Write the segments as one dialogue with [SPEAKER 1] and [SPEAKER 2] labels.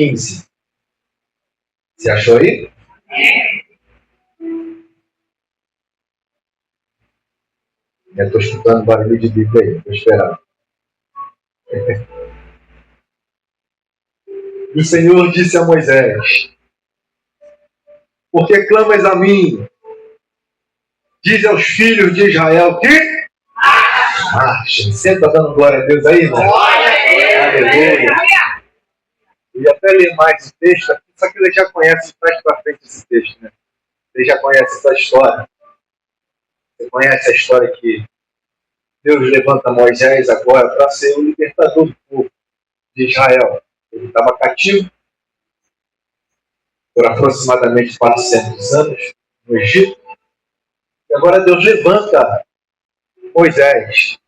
[SPEAKER 1] 15. Você achou aí? Eu estou escutando barulho de Bíblia aí, estou esperando. E o Senhor disse a Moisés: por que clamas a mim? Diz aos filhos de Israel que marchem. Você está dando glória a Deus aí, irmão? Aleluia. E até ler mais o texto aqui, só que ele já conhece mais para frente esse texto, né? Ele já conhece essa história. Você conhece a história que Deus levanta Moisés agora para ser o libertador do povo de Israel. Ele estava cativo por aproximadamente 400 anos no Egito. E agora Deus levanta Moisés.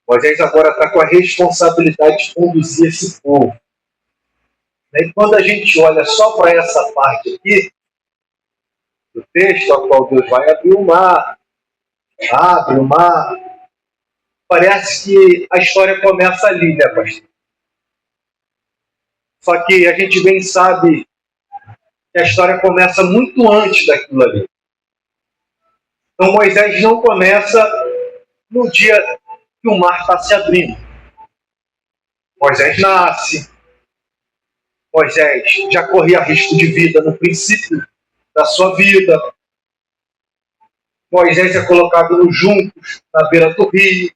[SPEAKER 1] Moisés agora está com a responsabilidade de conduzir esse povo. E quando a gente olha só para essa parte aqui do texto, ao qual Deus vai abrir o mar, abre o mar, parece que a história começa ali, né, pastor? Só que a gente bem sabe que a história começa muito antes daquilo ali. Então Moisés não começa no dia que o mar está se abrindo. Moisés nasce. Moisés já corria risco de vida no princípio da sua vida. Moisés é colocado nos juncos, na beira do rio,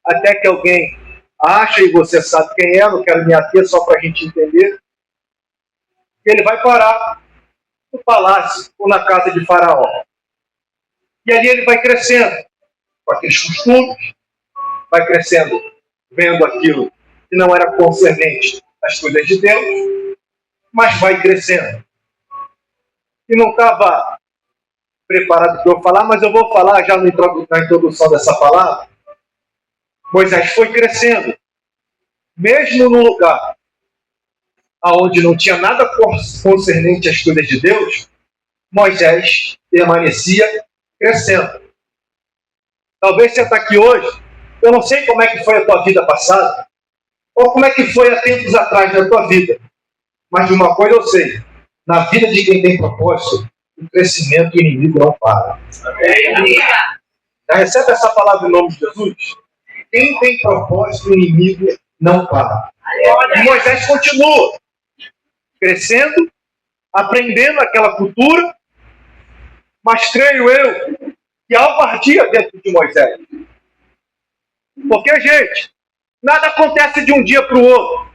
[SPEAKER 1] até que alguém acha, e você sabe quem é, não quero me ater só para a gente entender, que ele vai parar no palácio ou na casa de Faraó. E ali ele vai crescendo, com aqueles costumes, vai crescendo, vendo aquilo que não era concernente às coisas de Deus, mas vai crescendo. E não estava preparado para eu falar, mas eu vou falar já na introdução dessa palavra. Moisés foi crescendo, mesmo no lugar onde não tinha nada concernente às coisas de Deus, Moisés permanecia crescendo. Talvez você está aqui hoje, eu não sei como é que foi a tua vida passada, ou como é que foi há tempos atrás na tua vida, mas de uma coisa eu sei, na vida de quem tem propósito, o crescimento inimigo não para. Amém. Já recebe essa palavra em nome de Jesus? Quem tem propósito, o inimigo não para. E Moisés continua crescendo, aprendendo aquela cultura, mas creio eu que algo ardia dentro de Moisés. Porque, gente, nada acontece de um dia para o outro.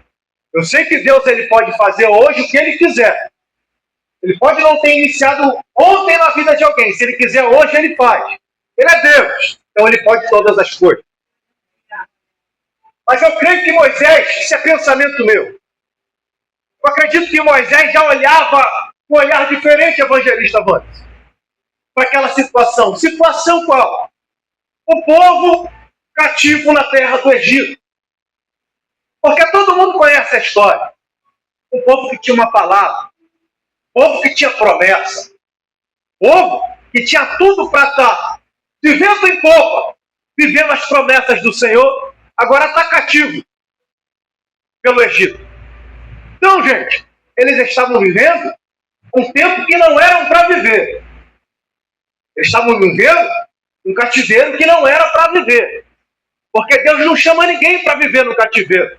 [SPEAKER 1] Eu sei que Deus ele pode fazer hoje o que ele quiser. Ele pode não ter iniciado ontem na vida de alguém. Se ele quiser hoje, ele faz. Ele é Deus. Então ele pode todas as coisas. Mas eu creio que Moisés, isso é pensamento meu. Eu acredito que Moisés já olhava com um olhar diferente, evangelista Vandes, para aquela situação. Situação qual? O povo cativo na terra do Egito. Porque todo mundo conhece a história. Um povo que tinha uma palavra. Um povo que tinha promessa. Um povo que tinha tudo para estar vivendo em popa, vivendo as promessas do Senhor, agora está cativo pelo Egito. Então, gente, eles estavam vivendo um tempo que não eram para viver. Eles estavam vivendo um cativeiro que não era para viver. Porque Deus não chama ninguém para viver no cativeiro.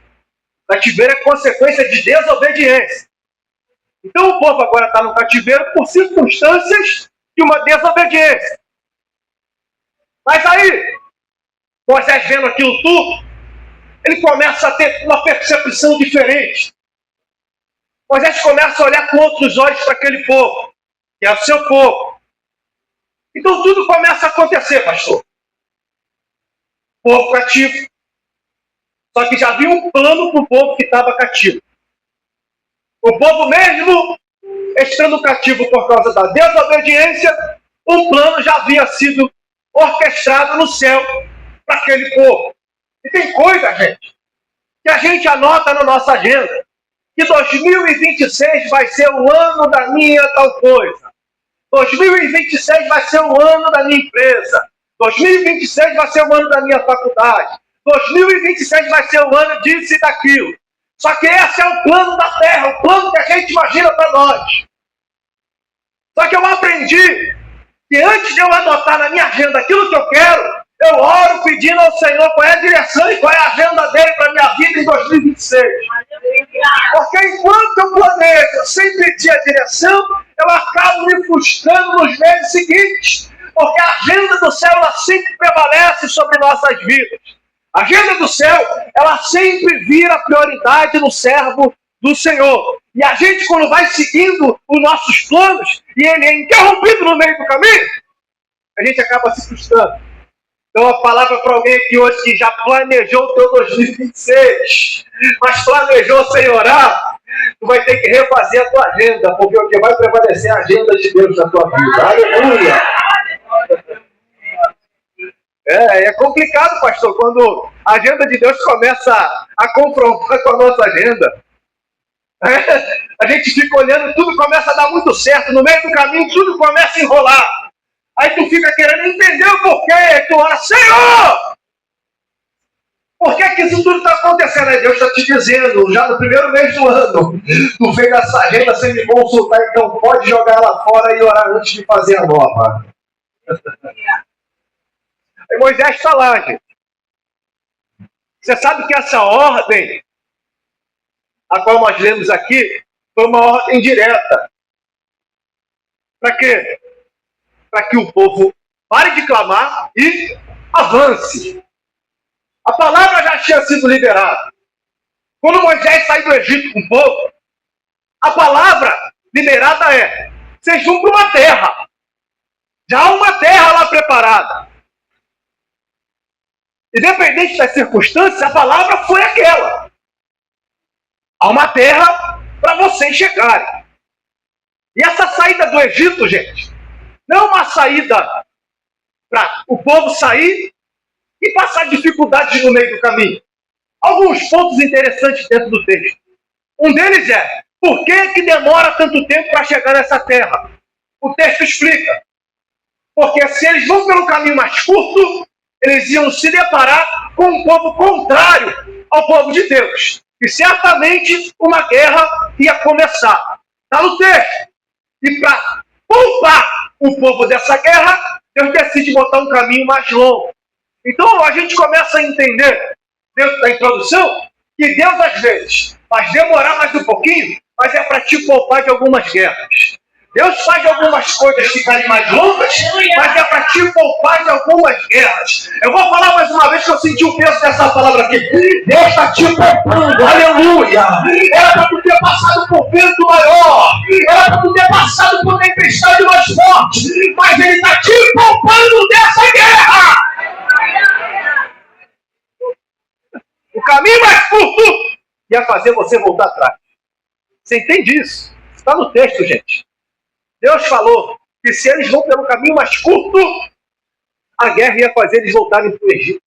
[SPEAKER 1] O cativeiro é consequência de desobediência. Então o povo agora está no cativeiro por circunstâncias de uma desobediência. Mas aí, Moisés vendo aquilo tudo, ele começa a ter uma percepção diferente. Moisés começa a olhar com outros olhos para aquele povo, que é o seu povo. Então tudo começa a acontecer, pastor. Povo cativo. Só que já havia um plano para o povo que estava cativo. O povo mesmo, estando cativo por causa da desobediência, um plano já havia sido orquestrado no céu para aquele povo. E tem coisa, gente, que a gente anota na nossa agenda, que 2026 vai ser o ano da minha tal coisa. 2026 vai ser o ano da minha empresa. 2026 vai ser o ano da minha faculdade. 2026 vai ser o ano disso e daquilo. Só que esse é o plano da terra, o plano que a gente imagina para nós. Só que eu aprendi que antes de eu anotar na minha agenda aquilo que eu quero, eu oro pedindo ao Senhor qual é a direção e qual é a agenda dele para a minha vida em 2026. Porque enquanto eu planejo sem pedir a direção, eu acabo me frustrando nos meses seguintes. Porque a agenda do céu, ela sempre prevalece sobre nossas vidas. A agenda do céu, ela sempre vira prioridade no servo do Senhor. E a gente, quando vai seguindo os nossos planos, e ele é interrompido no meio do caminho, a gente acaba se frustrando. Então, a palavra para alguém aqui hoje que já planejou o teu 2026, mas planejou sem orar, tu vai ter que refazer a tua agenda, porque o que vai prevalecer é a agenda de Deus na tua vida. Aleluia! É complicado, pastor, quando a agenda de Deus começa a confrontar com a nossa agenda. A gente fica olhando, tudo começa a dar muito certo, no meio do caminho tudo começa a enrolar. Aí tu fica querendo entender o porquê, tu ora, Senhor! Por que isso tudo está acontecendo? Aí Deus está te dizendo, já no primeiro mês do ano, tu fez essa agenda sem me consultar, então pode jogar ela fora e orar antes de fazer a nova. Aí Moisés está lá, gente. Você sabe que essa ordem, a qual nós lemos aqui, foi uma ordem direta. Para quê? Para que o povo pare de clamar e avance. A palavra já tinha sido liberada. Quando Moisés sai do Egito com o povo, a palavra liberada é: vocês vão para uma terra. Já há uma terra lá preparada. Independente das circunstâncias, a palavra foi aquela. Há uma terra para vocês chegarem. E essa saída do Egito, gente, não é uma saída para o povo sair e passar dificuldades no meio do caminho. Alguns pontos interessantes dentro do texto. Um deles é: por que demora tanto tempo para chegar nessa terra? O texto explica. Porque se eles vão pelo caminho mais curto, eles iam se deparar com um povo contrário ao povo de Deus. E certamente uma guerra ia começar. Está no texto. E para poupar o povo dessa guerra, Deus decide botar um caminho mais longo. Então a gente começa a entender, dentro da introdução, que Deus às vezes faz demorar mais um pouquinho, mas é para te poupar de algumas guerras. Deus faz algumas coisas ficarem mais longas, mas é para te poupar de algumas guerras. Eu vou falar mais uma vez que eu senti o peso dessa palavra aqui. Deus está te poupando, aleluia. Era para tu ter passado por vento maior, era para tu ter passado por tempestade mais forte, mas Ele está te poupando dessa guerra. O caminho mais curto ia fazer você voltar atrás. Você entende isso? Está no texto, gente. Deus falou que se eles vão pelo caminho mais curto, a guerra ia fazer eles voltarem para o Egito.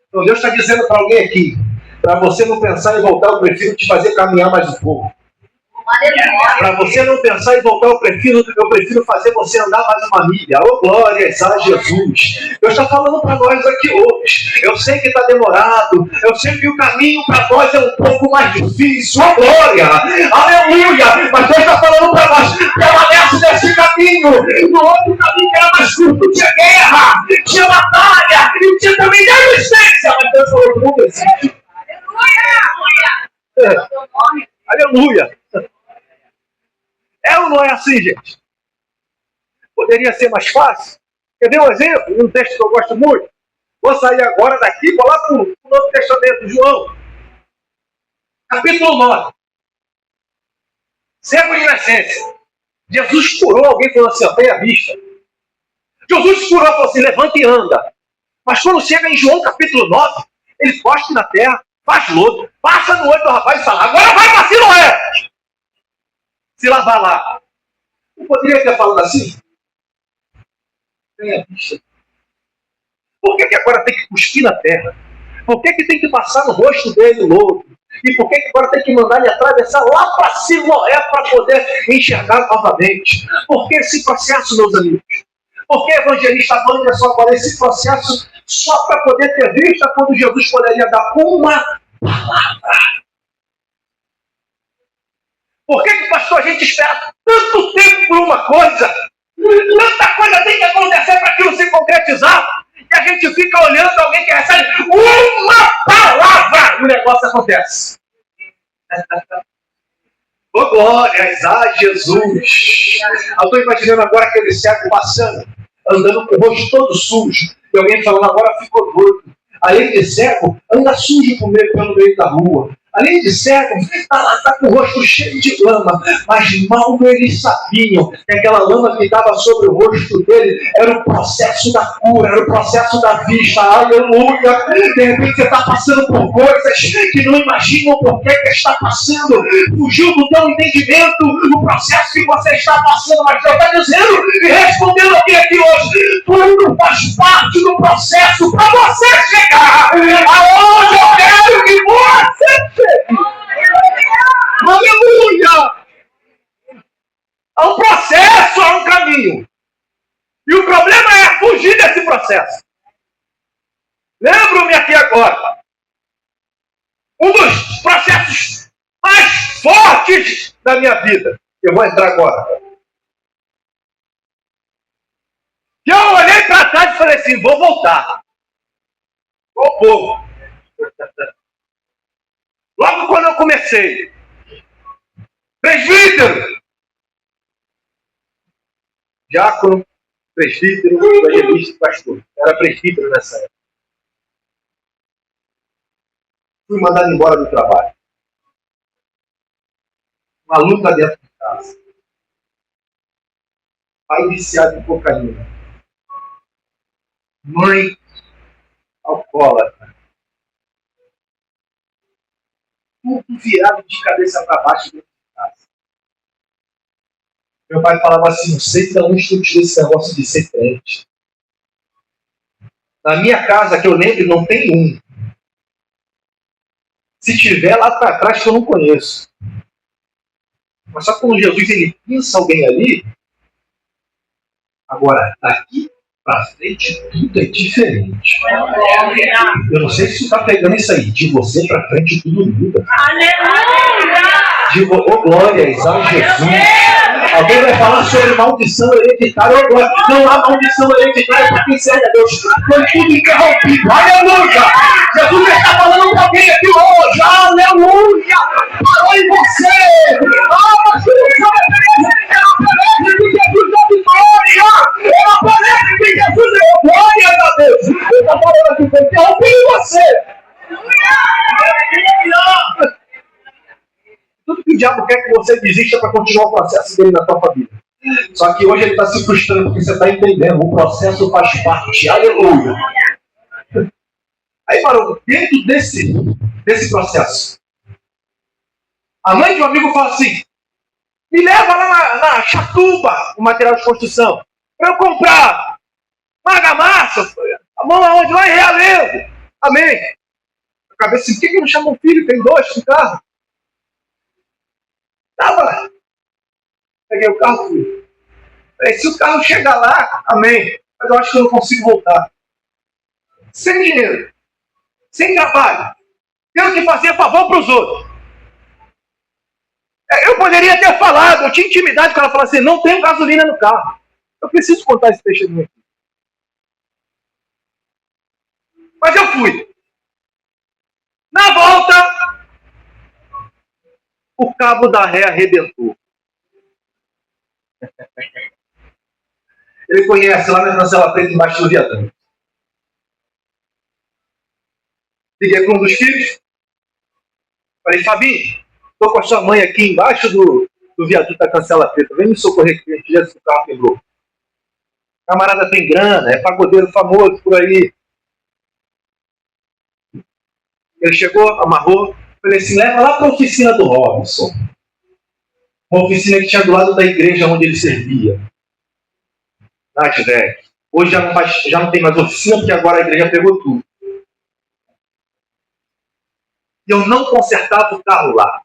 [SPEAKER 1] Então Deus está dizendo para alguém aqui, para você não pensar em voltar, eu prefiro te fazer caminhar mais um pouco. Para você não pensar em voltar, eu prefiro fazer você andar mais uma milha. Oh, glórias a Jesus. Deus está falando para nós aqui hoje. Eu sei que está demorado. Eu sei que o caminho para nós é um pouco mais difícil. Oh, glória. Aleluia. Mas Deus está falando para nós. Permanece nesse caminho. No outro caminho que era mais curto, tinha guerra, tinha batalha e tinha também resistência. Mas Deus falou para o existe. Aleluia. É ou não é assim, gente? Poderia ser mais fácil? Quer ver um exemplo? Um texto que eu gosto muito. Vou sair agora daqui e vou lá para o Novo Testamento, João. Capítulo 9. Cego de nascença. Jesus curou alguém falou assim, ó, tem a vista. Jesus curou e falou assim, levanta e anda. Mas quando chega em João capítulo 9, ele cospe na terra, faz lodo, passa no olho do rapaz e fala, agora vai para Siloé. Se lavar lá. Não poderia ter falado assim? Tenha vista. Por que agora tem que cuspir na terra? Por que tem que passar no rosto dele o lodo? E por que agora tem que mandar ele atravessar lá para Siloé para poder enxergar novamente? Por que esse processo, meus amigos? Por que o evangelista Wagner só agora esse processo só para poder ter vista quando Jesus poderia dar uma palavra? Por que, pastor, a gente espera tanto tempo por uma coisa? Tanta coisa tem que acontecer para aquilo se concretizar. E a gente fica olhando alguém que recebe uma palavra e o negócio acontece. Oh, glórias a Jesus. Eu estou imaginando agora aquele cego passando, andando com o rosto todo sujo. E alguém falando, agora ficou doido. Além de cego, anda sujo pelo meio da rua. Além de cego, está com o rosto cheio de lama. Mas mal eles sabiam que aquela lama que estava sobre o rosto dele era o processo da cura, era o processo da vista. Aleluia! De repente você está passando por coisas que não imaginam por que está passando. Fugiu do teu entendimento o processo que você está passando. Mas Deus está dizendo e respondendo aqui hoje. Tudo faz parte do processo para você chegar aonde eu quero que você chegue. Aleluia! Há um processo, há um caminho. E o problema é fugir desse processo. Lembro-me aqui agora. Um dos processos mais fortes da minha vida. Eu vou entrar agora. Que eu olhei para trás e falei assim, vou voltar. Ô povo. Logo quando eu comecei. Presbítero. Diácono, presbítero, evangelista e pastor. Era presbítero nessa época. Fui mandado embora do trabalho. Uma luta dentro de casa. Pai viciado em cocaína. Mãe alcoólatra. Tudo virado de cabeça para baixo dentro de casa. Meu pai falava assim, não sei de onde tu tirou esse negócio de ser crente. Na minha casa, que eu lembro, não tem um. Se tiver lá para trás, que eu não conheço. Mas só quando Jesus ele pinça alguém ali, agora, daqui para frente, tudo é diferente. Eu não sei se você está pegando isso aí. De você para frente, tudo muda. Digo, oh, glórias a Jesus. Alguém vai falar sobre maldição hereditária. Oh, glória. Não há maldição hereditária para quem serve a Deus. Foi tudo interrompido. Aleluia. Jesus está falando para alguém aqui hoje. Aleluia. Parou em você. Mas ela parece que Jesus é vitória. Ela parece que Jesus é glória a Deus. Ele está falando aqui, foi interrompido em você. Tudo que o diabo quer que você desista para continuar o processo dele na tua família. Só que hoje ele está se frustrando porque você está entendendo. O processo faz parte. Aleluia. Aí, Marão, dentro desse processo, a mãe de um amigo fala assim, me leva lá na Chatuba, o material de construção, para eu comprar uma argamassa. A mão aonde? Lá em Realengo. Amém. Eu acabei assim, por que não chama um filho? Tem dois no carro. Tava. Peguei o carro, fui. Falei, se o carro chegar lá, amém. Mas eu acho que eu não consigo voltar. Sem dinheiro. Sem trabalho. Tendo que fazer favor para os outros. Eu poderia ter falado, eu tinha intimidade com ela, falar assim, não tenho gasolina no carro. Eu preciso contar esse testemunho aqui. Mas eu fui. Na volta, o cabo da ré arrebentou. Ele conhece lá na Cancela Preta, embaixo do viaduto. Liguei para um dos filhos. Falei, Fabinho, estou com a sua mãe aqui embaixo do viaduto da Cancela Preta. Vem me socorrer que a gente já se o carro quebrou. Camarada tem grana, é pagodeiro famoso por aí. Ele chegou, amarrou. Falei assim, leva lá para a oficina do Robson. Uma oficina que tinha do lado da igreja onde ele servia. Hoje já não tem mais oficina, porque agora a igreja pegou tudo. E eu não consertava o carro lá.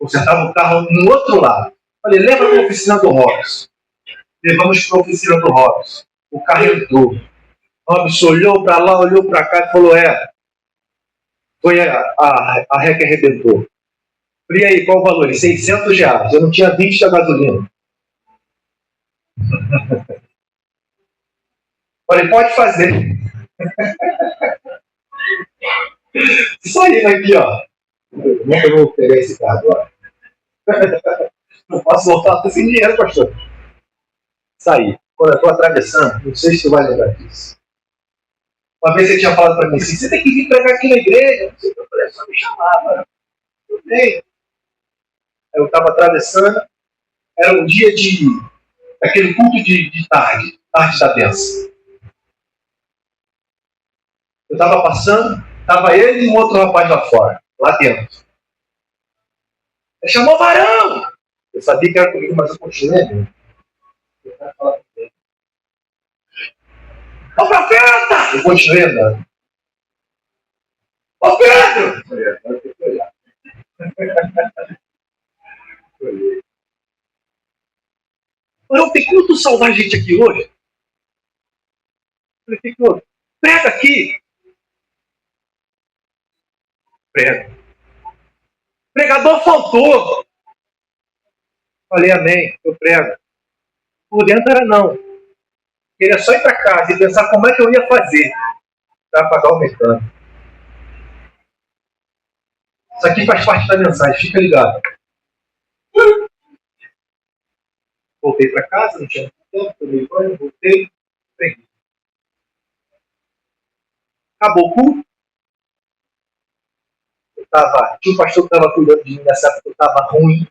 [SPEAKER 1] Consertava o carro no outro lado. Falei, leva para a oficina do Robson. Levamos para a oficina do Robson. O carro entrou. O Robson olhou para lá, olhou para cá e falou, foi a ré que arrebentou. E aí, qual o valor? R$600. Eu não tinha 20 da gasolina. Falei, pode fazer. Só indo aqui, ó. Como é que eu vou pegar esse carro agora? Não posso voltar, tô sem dinheiro, pastor. Saí. Quando eu tô atravessando, não sei se tu vai lembrar disso. Uma vez você tinha falado para mim assim, você tem que vir pregar aqui na igreja. Não sei o que eu falei, só me chamava. Tudo bem. Eu estava atravessando, era um dia daquele culto de tarde da bênção. Eu estava passando, estava ele e um outro rapaz lá fora, lá dentro. Ele chamou varão! Eu sabia que era comigo, mas eu continuei vendo. Eu quero falar com ele. Ô profeta! Eu continuei andando. Ô Pedro! Eu falei, agora tem que olhar. Não tem como tu salvar a gente aqui hoje? Eu falei, que houve? Prega aqui! Prega. Pregador faltou! Falei, amém, eu prego. Por dentro era não. Queria só ir para casa e pensar como é que eu ia fazer para pagar o mecânico. Isso aqui faz parte da mensagem, fica ligado. Voltei para casa, não tinha tempo, tomei banho, voltei, preguei. Acabou o culto. Tinha um pastor que estava cuidando de mim nessa época, eu estava ruim.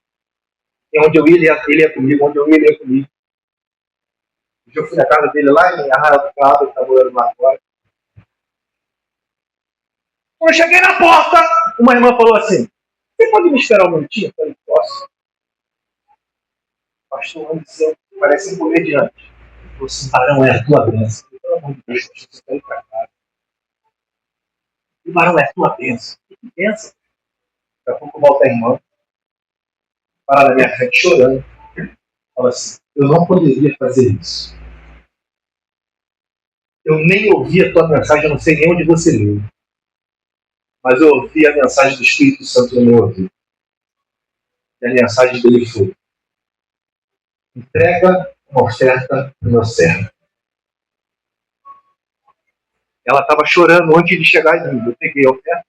[SPEAKER 1] E onde eu ia, ele ia comigo, onde eu ia, ele ia comigo. Eu fui na casa dele lá em Arraial do Cabo, ele está morando lá agora. Quando eu cheguei na porta, uma irmã falou assim, você pode me esperar um minutinho? Eu falei, posso. Pastor Anderson, parece um comediante. Ele falou assim, varão, é a tua bênção. Pelo amor de Deus, pastor, você está aí para cá. O varão é a tua bênção. Que bênção? Daqui a pouco volta a irmã, para na minha frente chorando. Fala assim, eu não poderia fazer isso. Eu nem ouvi a tua mensagem, eu não sei nem onde você leu. Mas eu ouvi a mensagem do Espírito Santo no meu ouvido. E a mensagem dele foi, entrega uma oferta no meu servo. Ela estava chorando antes de chegar em mim. Eu peguei a oferta,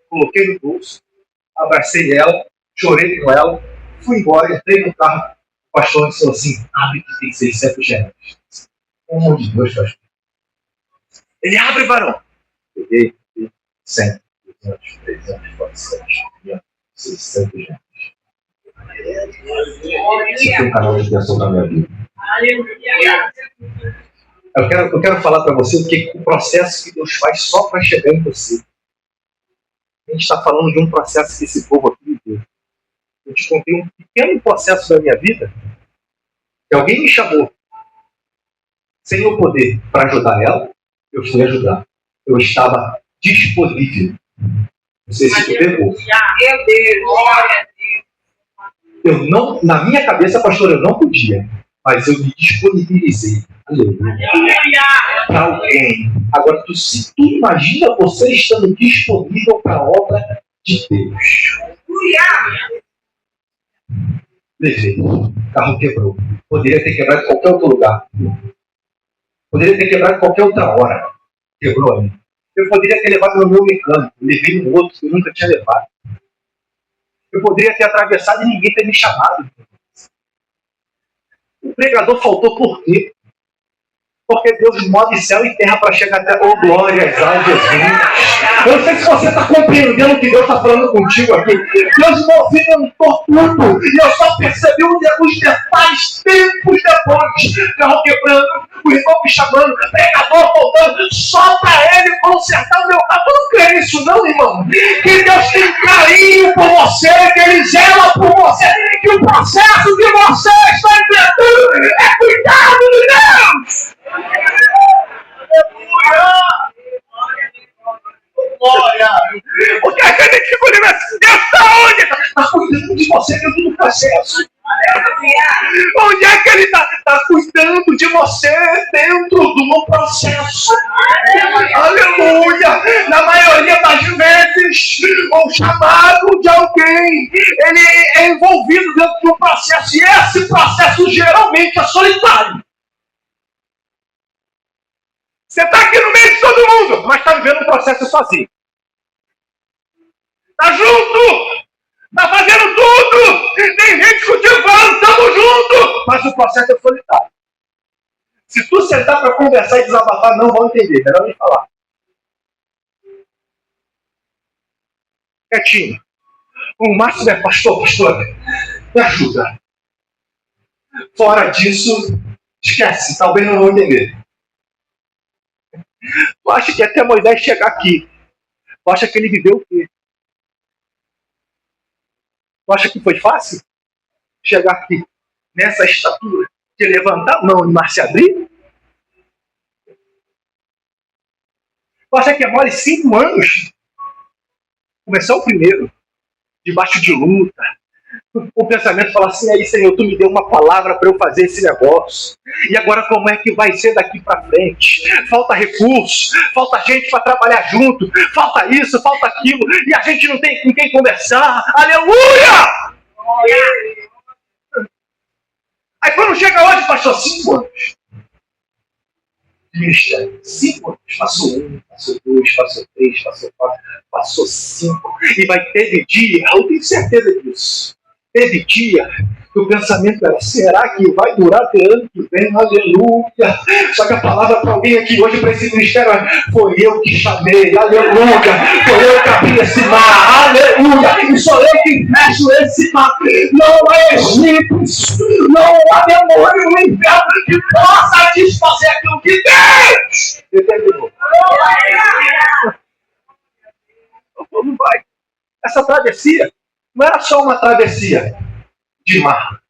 [SPEAKER 1] coloquei no bolso, abracei ela, chorei com ela, fui embora, entrei no carro. O pastor disse assim, abre que tem 600 reais. Pelo amor de Deus, pastor. Ele abre, varão. Peguei 100, 200, 300, 400, 500, 600 reais. Esse é o canal de bênção da minha vida. Eu quero falar para você o processo que Deus faz só para chegar em você. A gente está falando de um processo que esse povo aqui viveu. Eu te contei um pequeno processo da minha vida que alguém me chamou sem eu poder para ajudar ela. Eu fui ajudar. Eu estava disponível. Não sei se tu pegou. Eu não, na minha cabeça, pastor, eu não podia. Mas eu me disponibilizei. Para alguém. Agora, tu imagina você estando disponível para a obra de Deus. Levei. O carro quebrou. Poderia ter quebrado em qualquer outro lugar. Poderia ter quebrado em qualquer outra hora. Quebrou ali. Eu poderia ter levado no meu mecânico. Levei no outro que eu nunca tinha levado. Eu poderia ter atravessado e ninguém ter me chamado. O pregador faltou por quê? Porque Deus move céu e terra para chegar até... Oh, glórias a Jesus! Eu não sei se você está compreendendo o que Deus está falando contigo aqui. Deus movimentou tudo. E eu só percebi os detalhes tempos depois. Carro quebrando, o irmão me chamando, pregador voltando, só para ele consertar o meu carro. Eu não creio nisso não, irmão. Que Deus tem carinho por você, que Ele zela por você, que o processo que você está enfrentando é cuidado de Deus. Glória! Porque a gente fica olhando assim, Deus está onde? Está cuidando de você dentro do processo. Onde é que Ele está? Está cuidando de você dentro do processo. Aleluia! Na maioria das vezes, o chamado de alguém, ele é envolvido dentro de um processo, e esse processo geralmente é solitário. Você está aqui no meio de todo mundo, mas está vivendo um processo sozinho. Está junto! Está fazendo tudo! Tem gente cultivando, estamos juntos! Mas o processo é solitário. Se tu sentar para conversar e desabafar, não vão entender. Melhor nem falar. Quietinho. O máximo é pastor, me ajuda. Fora disso, esquece. Talvez não vão entender. Tu acha que até Moisés chegar aqui, tu acha que ele viveu o quê? Tu acha que foi fácil chegar aqui, nessa estatura, de levantar a mão e mar se abrir? Tu acha que é mole 5 anos? Começar o primeiro, debaixo de luta. O pensamento fala assim, aí Senhor, tu me deu uma palavra para eu fazer esse negócio. E agora como é que vai ser daqui para frente? Falta recurso, falta gente para trabalhar junto, falta isso, falta aquilo, e a gente não tem com quem conversar. Aleluia! Aí quando chega hoje, pastor, 5 anos. Lista, 5 anos. Passou 1, passou 2, passou 3, passou 4, passou 5. E vai ter dia, eu tenho certeza disso. Teve dia que o pensamento era, será que vai durar até ano que vem? Aleluia! Só que a palavra para alguém aqui hoje para esse ministério foi eu que chamei, aleluia! Foi eu que abri esse mar, aleluia! E sou eu que fecho esse mar. Não há egípcios, não há demônio no inferno que possa satisfazer aquilo que Deus determinou. Não vai. Essa travessia não era só uma travessia de mar.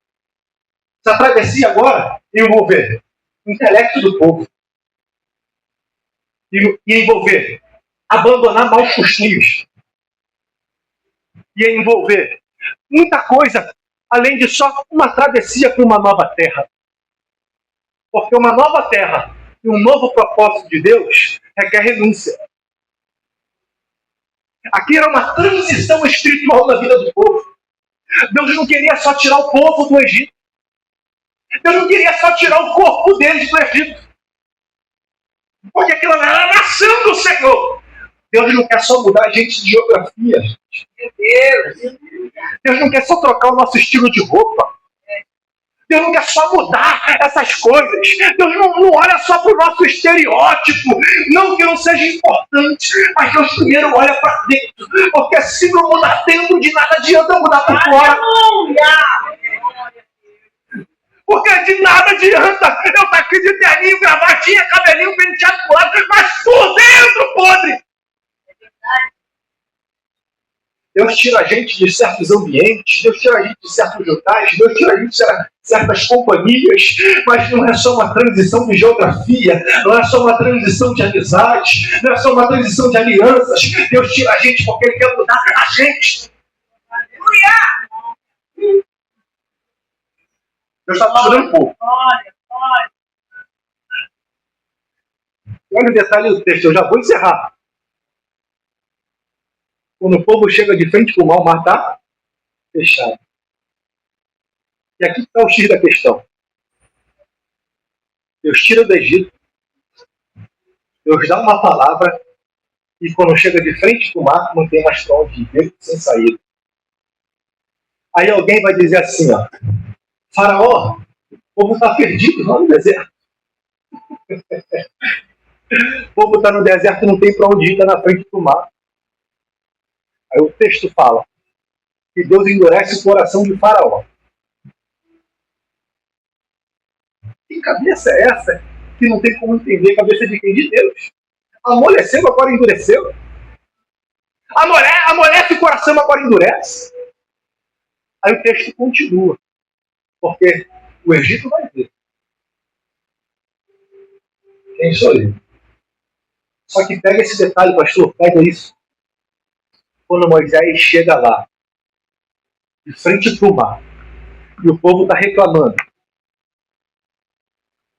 [SPEAKER 1] Essa travessia agora ia envolver o intelecto do povo. Ia envolver abandonar maus costumes. Ia envolver muita coisa, além de só uma travessia para uma nova terra. Porque uma nova terra e um novo propósito de Deus requer renúncia. Aqui era uma transição espiritual na vida do povo. Deus não queria só tirar o povo do Egito. Deus não queria só tirar o corpo deles do Egito. Porque aquilo era a nação do Senhor. Deus não quer só mudar a gente de geografia. Meu Deus. Deus não quer só trocar o nosso estilo de roupa. Deus não quer só mudar essas coisas. Deus não olha só para o nosso estereótipo. Não que não seja importante, mas Deus primeiro olha para dentro. Porque se não mudar dentro, de nada adianta mudar para fora. Porque de nada adianta eu estar aqui de terninho, gravatinha, cabelinho penteado pro lado, mas por dentro, podre. Deus tira a gente de certos ambientes, Deus tira a gente de certos locais, Deus tira a gente de certas companhias, mas não é só uma transição de geografia, não é só uma transição de amizade, não é só uma transição de alianças. Deus tira a gente porque Ele quer mudar a gente. Aleluia! Deus está tirando um pouco. Olha o detalhe do texto, eu já vou encerrar. Quando o povo chega de frente para o mar está fechado. E aqui está o X da questão. Deus tira do Egito, Deus dá uma palavra, e quando chega de frente para o mar, não tem mais para onde ir, sem saída. Aí alguém vai dizer assim, ó, Faraó, o povo está perdido lá no deserto. O povo está no deserto, não tem para onde ir, está na frente do mar. Aí o texto fala que Deus endurece o coração de Faraó. Que cabeça é essa que não tem como entender a cabeça de quem? De Deus. Amoleceu, agora endureceu. Amolece o coração, agora endurece. Aí o texto continua. Porque o Egito vai ver. Quem sou eu? Só que pega esse detalhe, pastor, pega isso. Quando Moisés chega lá, de frente para o mar, e o povo está reclamando.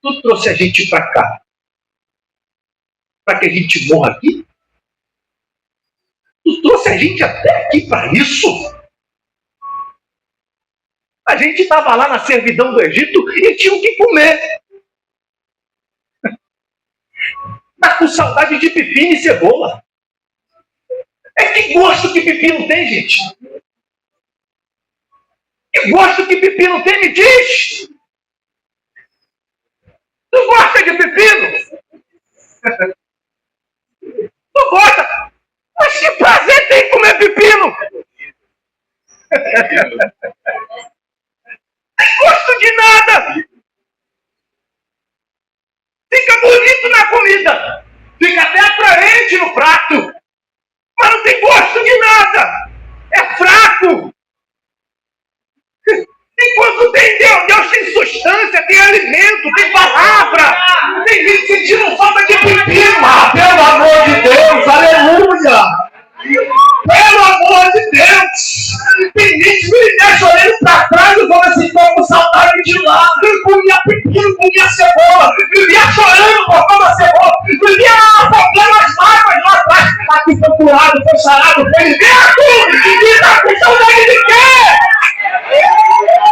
[SPEAKER 1] Tu trouxe a gente para cá. para que a gente morra aqui? Tu trouxe a gente até aqui para isso? A gente estava lá na servidão do Egito e tinha o que comer. Tá com saudade de pepino e cebola. É que gosto que pepino tem, gente? Que gosto que pepino tem, me diz? Tu gosta de pepino? Tu gosta? Mas que prazer tem em comer pepino? Não gosto de nada. Fica bonito na comida. Fica até atraente no prato. Mas não tem gosto de nada. É fraco. Enquanto tem Deus tem substância, tem alimento, tem palavra. Tem gente sentindo falta de pepino. Ah, pelo amor de Deus, aleluia. Pelo amor de Deus! Tem gente que me deixa olhando pra trás e fala assim, tô com saudade de lá. Eu comia pepino, comia cebola, vivia chorando por causa da cebola, vivia afogando as mágoas lá atrás. Aqui foi curado, foi sarado, foi liberto! E tá com saudade de quê? Aleluia!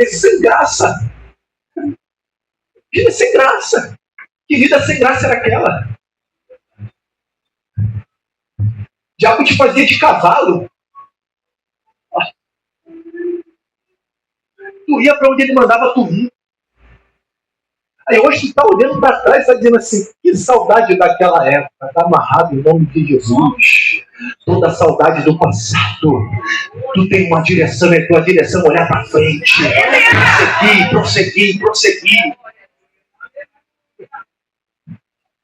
[SPEAKER 1] Sem graça. Vida sem graça. Que vida sem graça era aquela? O diabo te fazia de cavalo. Tu ia para onde ele mandava tu ir. Aí hoje tu está olhando para trás e está dizendo assim, que saudade daquela época. Está amarrado em nome de Jesus. Toda a saudade do passado. Tu tem uma direção, é tua direção olhar para frente. Prosseguir.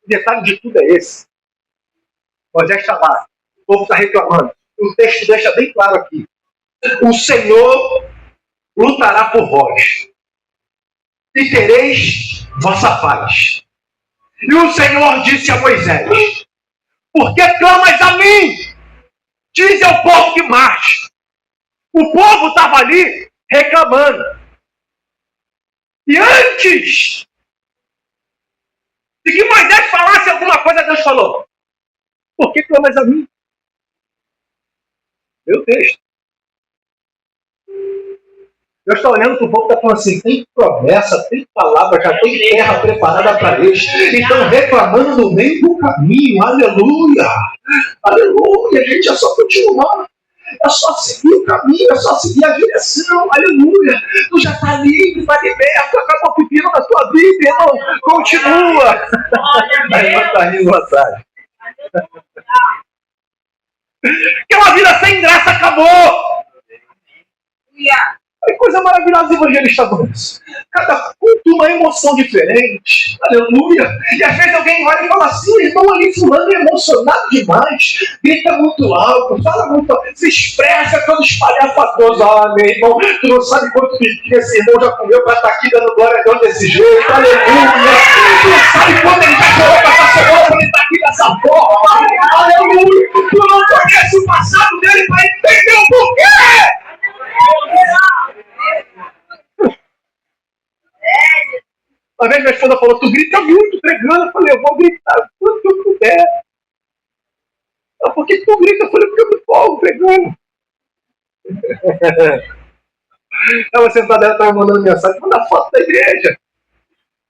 [SPEAKER 1] O detalhe de tudo é esse. Moisés está lá. O povo está reclamando. O texto deixa bem claro aqui. O Senhor lutará por vós. E tereis vossa paz. E o Senhor disse a Moisés: por que clamas a mim? Diz ao povo que marche. O povo estava ali reclamando. E antes de que Moisés falasse alguma coisa, Deus falou: por que clamas a mim? Meu texto. Deus está olhando para o povo e está falando assim, tem promessa, tem palavra, já tem terra preparada para eles. Então reclamando no meio do caminho. Aleluia! Aleluia! Gente, é só continuar. É só seguir o caminho, é só seguir a direção. Aleluia! Tu já está livre, está liberto, acabou o pepino na tua vida, irmão. Continua! Aí vai estar rindo atrás. Aquela vida sem graça acabou! Que coisa maravilhosa, evangelista Bruce. Cada culto uma emoção diferente. Aleluia. E às vezes alguém olha e fala assim, irmão, ali fulano é emocionado demais. Grita muito alto, fala muito alto, se expressa todo espalhafatoso. Ah, meu irmão, tu não sabe quanto pepino esse irmão já comeu para estar aqui dando glória a Deus desse jeito. Aleluia. Tu não sabe quanto ele já chorou para essa cebola quando ele está aqui dessa forma. Aleluia. Tu não conhece o passado dele para entender o porquê. Uma vez minha esposa falou, tu grita muito pregando. Eu falei, eu vou gritar quanto eu puder. Ela, por que tu grita? Eu falei, porque eu me folgo pregando. Ela sentada, ela estava mandando mensagem, manda foto da igreja.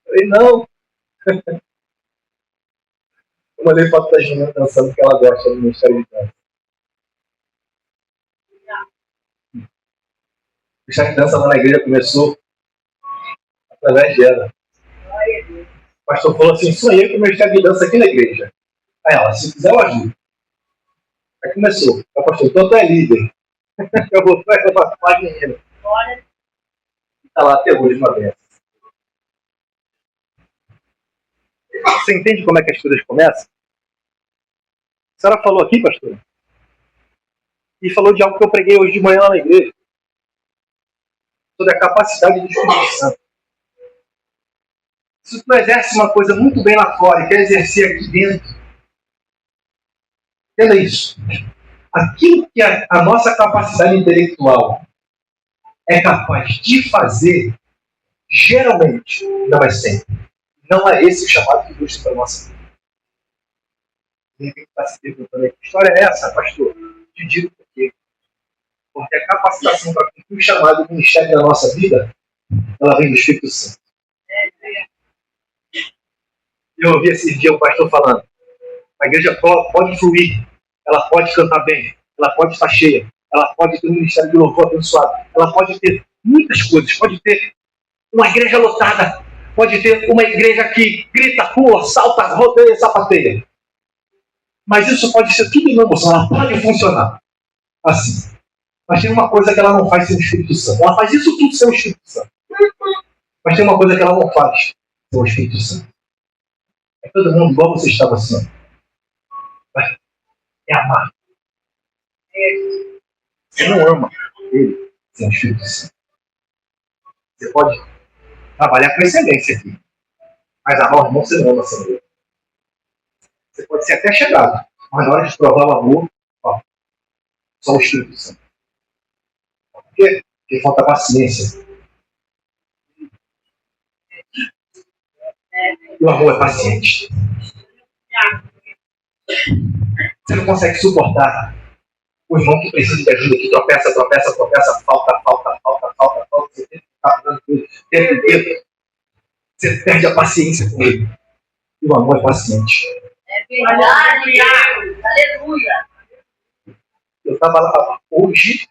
[SPEAKER 1] Eu falei, não. Eu mandei foto da Gina dançando, que ela gosta do ministério de dança. O ministério de dança lá na igreja começou através dela. O pastor falou assim, sonhei com o ministério de dança aqui na igreja. Aí ela, se quiser eu ajudo. Aí começou. O pastor, então tu é líder. Eu vou para a página. Está lá até hoje uma vez. Você entende como é que as coisas começam? A senhora falou aqui, pastor, e falou de algo que eu preguei hoje de manhã lá na igreja. Sobre a capacidade do Espírito Santo. Se tu exerce uma coisa muito bem lá fora e quer exercer aqui dentro, entenda isso. Aquilo que é a nossa capacidade intelectual é capaz de fazer, geralmente, não é sempre. Não é esse o chamado que Deus tem para a nossa vida. Ninguém está se perguntando que história é essa, pastor? Te digo por quê. Porque a capacitação para cumprir o chamado do ministério da nossa vida, ela vem do Espírito Santo. Eu ouvi esse dia o pastor falando, a igreja pode fluir, ela pode cantar bem, ela pode estar cheia, ela pode ter um ministério de louvor abençoado, ela pode ter muitas coisas, pode ter uma igreja lotada, pode ter uma igreja que grita, pula, salta, rodeia, sapateia. Mas isso pode ser tudo em emoção, ela pode funcionar assim. Mas tem uma coisa que ela não faz sem o Espírito Santo. Ela faz isso tudo sem o Espírito Santo. Mas tem uma coisa que ela não faz sem o Espírito Santo. É todo mundo igual você estava assim. É amar. Você não ama ele sem o Espírito Santo. Você pode trabalhar com excelência aqui. Mas amar o irmão você não ama sem ele. Você pode ser até chegado. Mas na hora de provar o amor, só o Espírito Santo. Por quê? Porque falta paciência. E o amor é paciente. Você não consegue suportar o irmão que precisa de ajuda, que tropeça, falta. Você tem que ficar fazendo tudo o tempo inteiro. Você perde a paciência com ele. E o amor é paciente.
[SPEAKER 2] Aleluia!
[SPEAKER 1] Eu estava lá hoje.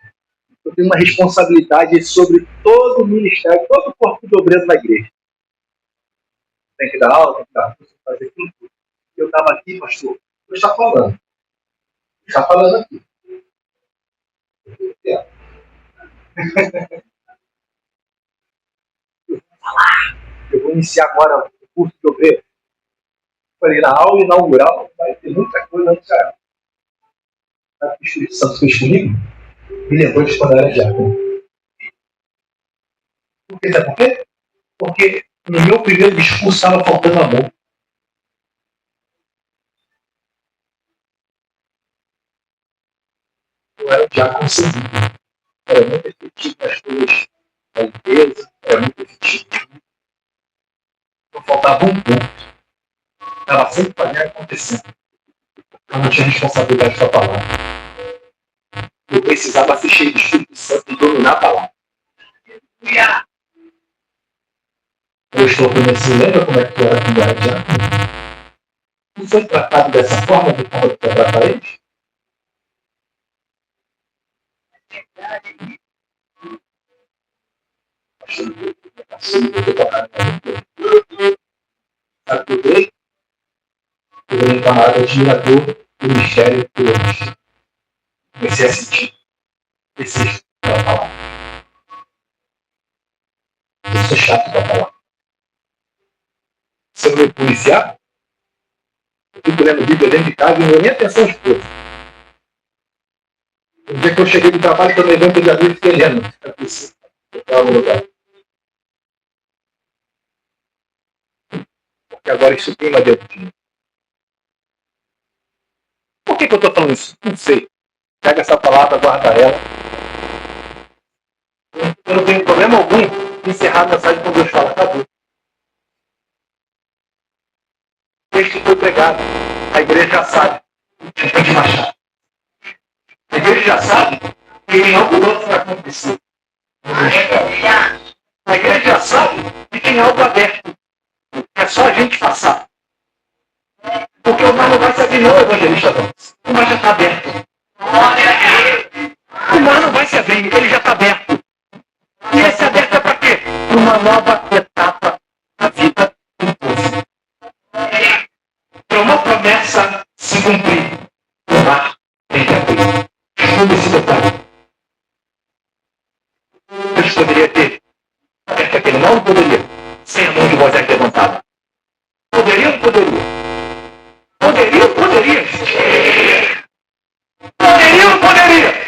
[SPEAKER 1] Eu tenho uma responsabilidade sobre todo o ministério, todo o corpo de obreiro da igreja. Tem que dar aula, tem que dar curso, fazer tudo. Eu estava aqui, pastor, eu estou falando. Está falando aqui. Eu vou iniciar agora o curso de obreiro. Falei, na aula inaugural vai ter muita coisa antes da aula. Sabe o que o Espírito Santo fez comigo? Me lembrou de quando eu era diácono. Sabe por quê? Porque no meu primeiro discurso estava faltando amor. Eu era um diácono civil. Era muito efetivo nas coisas da limpeza, era muito efetivo. Não faltava um ponto. Estava sempre fazendo acontecendo. Eu não tinha responsabilidade com a palavra. Eu precisava ser cheio do Espírito Santo e dominar a palavra. Eu estou conhecendo, lembra como é que era quando era diácono? Não foi tratado dessa forma de como eu tratava eles? Sabe o que eu dei? Eu dei um camarada admirador do ministério que eu comecei a sentir desejo para falar. Eu sou chato para falar. Se eu me policiar, eu fico lendo Bíblia dentro de casa e não dou nem atenção às coisas. No dia que eu cheguei do trabalho, quando eu levantei de abrir, fiquei lendo. Eu estava no lugar. Porque agora isso queima dentro de mim. Por que eu estou falando isso? Não sei. Pega essa palavra, guarda ela. Eu não tenho problema algum em encerrar a mensagem quando Deus fala, acabou. O texto foi pregado. A igreja já sabe que tem que marchar. A igreja já sabe que em algo outro vai acontecer. A igreja já sabe que tem algo aberto. É só a gente passar. Porque o mar não vai se abrir, não, evangelista. O mar já está aberto. O mar não vai se abrir, ele já está aberto. E esse aberto é para quê? Para uma nova etapa da vida do povo. Para uma promessa se cumprir. O mar tem que abrir. Escuta esse detalhe. Deus poderia ter aberto aquele, não poderia, sem a mão de Moisés levantada. Poderia ou não poderia? Poderia ou poderia? Poderia ou poderia?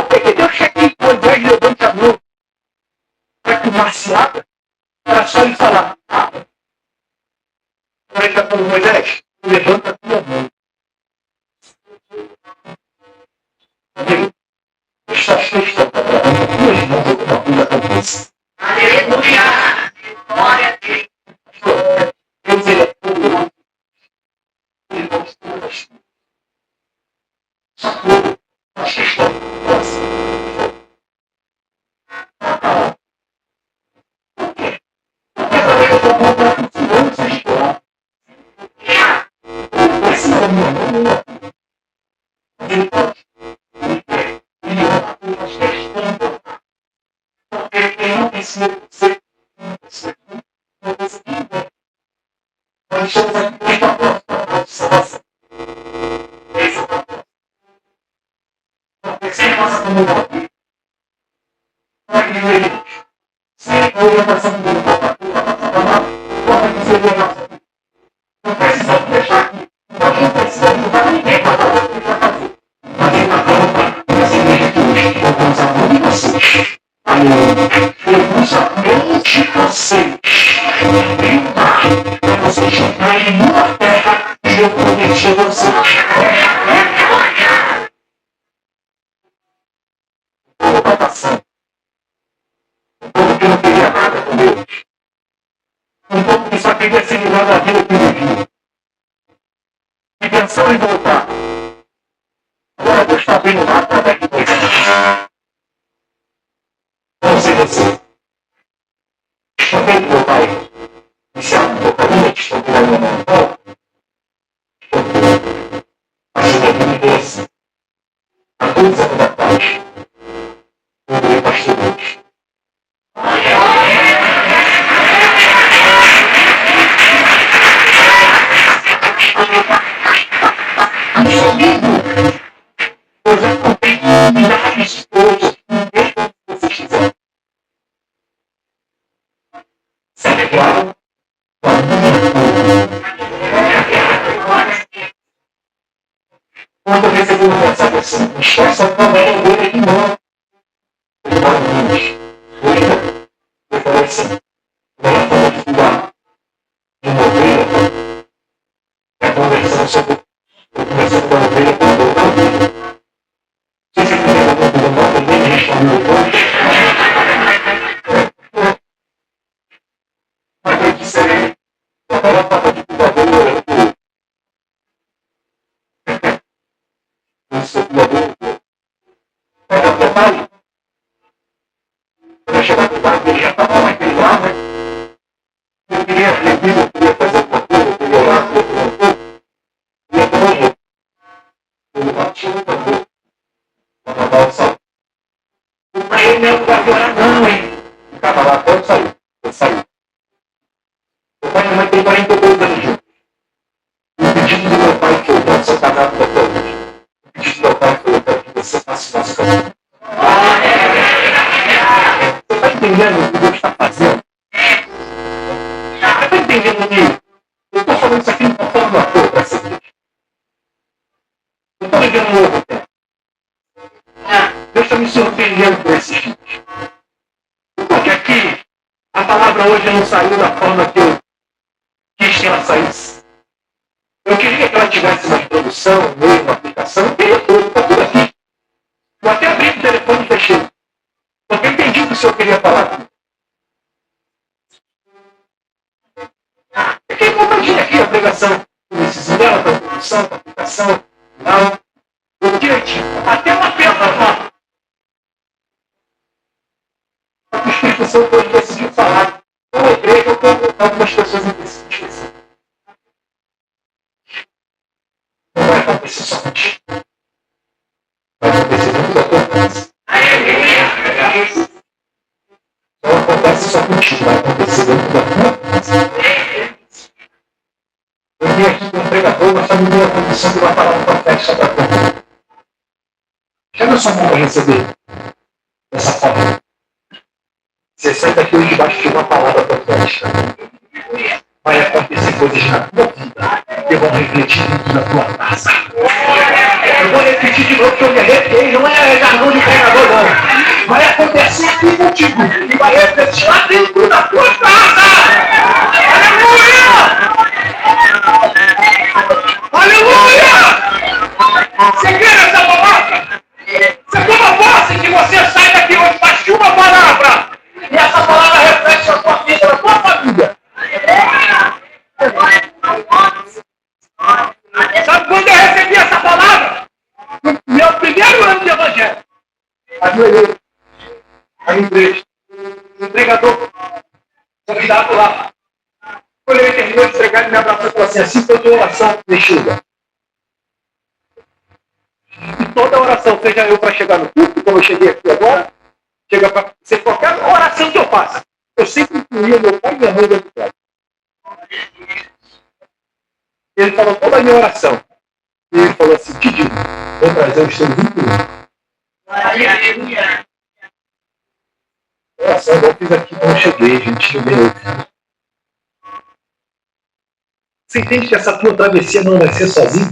[SPEAKER 1] Por que Deus quer que Moisés levante a mão para que o mar se abra? Era só ele falar. Ele está falando, Moisés, levanta a tua mão. Está feita as tuas mãos
[SPEAKER 2] Aleluia! Glória a Deus!
[SPEAKER 1] pregador, convidado lá. Quando ele terminou de pregar, ele me abraçou e falou assim foi a tua oração, Mexuga. E toda oração, seja eu para chegar no culto, como eu cheguei aqui agora, chega para ser qualquer oração que eu faça. Eu sempre incluía meu pai e minha mãe dentro do prédio. Ele falou toda a minha oração. E ele falou assim, te digo, vou trazer os seus incluídos. Oração eu fiz aqui quando eu cheguei, gente, meu. Você entende que essa tua travessia não vai ser sozinha?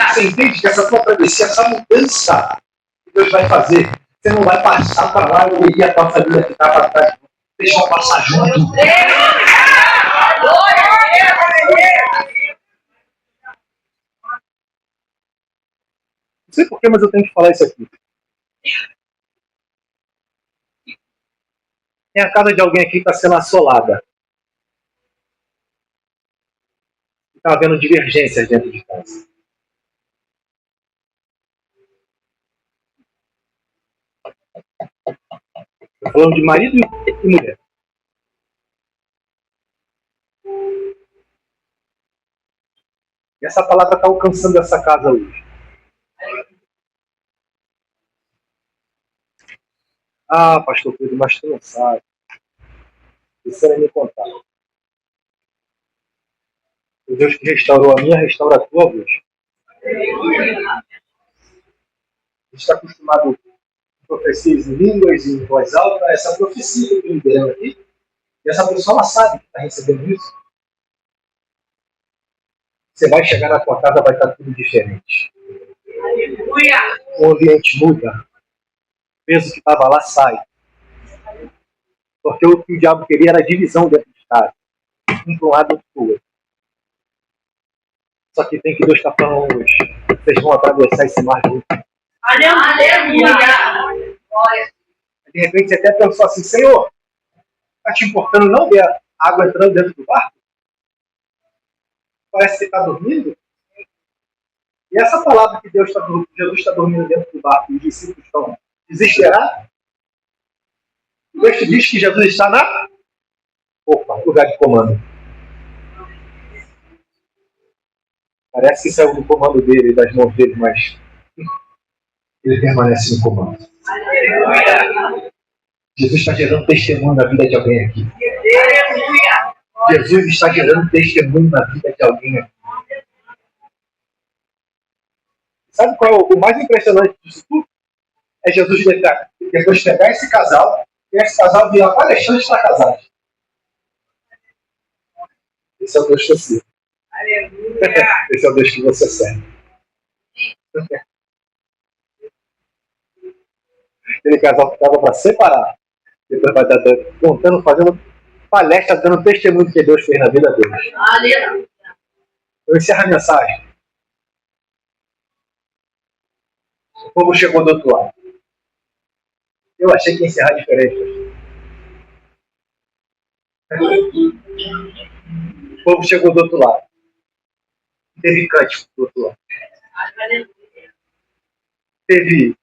[SPEAKER 1] Você entende que essa tua travessia, essa mudança que Deus vai fazer, você não vai passar para lá e a tua família ficar para trás. Deixa eu passar junto. Não sei porquê, mas eu tenho que falar isso aqui. Tem a casa de alguém aqui que está sendo assolada. Está havendo divergências dentro de casa. Estou falando de marido e mulher. E essa palavra está alcançando essa casa hoje. Ah, pastor Pedro, mas tu não sabe. Isso era me contar. O Deus que restaurou a minha, restaura a tua voz. A gente está acostumado com profecias em línguas e em voz alta. Essa profecia que eu estou liberando aqui, e essa pessoa ela sabe que está recebendo isso. Você vai chegar na tua casa, vai estar tudo diferente. O ambiente muda. O peso que estava lá sai. Porque o que o diabo queria era divisão dentro de casa. Um para um lado, outro para o outro. Só que tem que Deus está falando hoje. Vocês vão atravessar esse mar juntos. Aleluia! De repente você até pensou assim, Senhor, está te importando não ver a água entrando dentro do barco? Parece que está dormindo. E essa palavra que Jesus está dormindo dentro do barco e os discípulos estão desesperados, o texto diz que Jesus está na lugar de comando. Parece que saiu do comando dele, das mãos dele, mas ele permanece no comando. Jesus está gerando testemunho na vida de alguém aqui. Jesus está gerando testemunho na vida de alguém aqui. Sabe qual é o mais impressionante disso tudo? É Jesus depois pegar esse casal e esse casal virar palestrante para casar. Esse é o Deus que eu sirvo. Esse é o Deus que você serve. Aquele casal que estava para separar, depois vai estar contando, fazendo palestra, dando testemunho que Deus fez na vida deles. Eu encerro a mensagem. O povo chegou do outro lado. Eu achei que ia encerrar diferente. O povo chegou do outro lado. Teve cântico do outro lado. Teve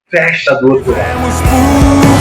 [SPEAKER 1] festa do outro lado.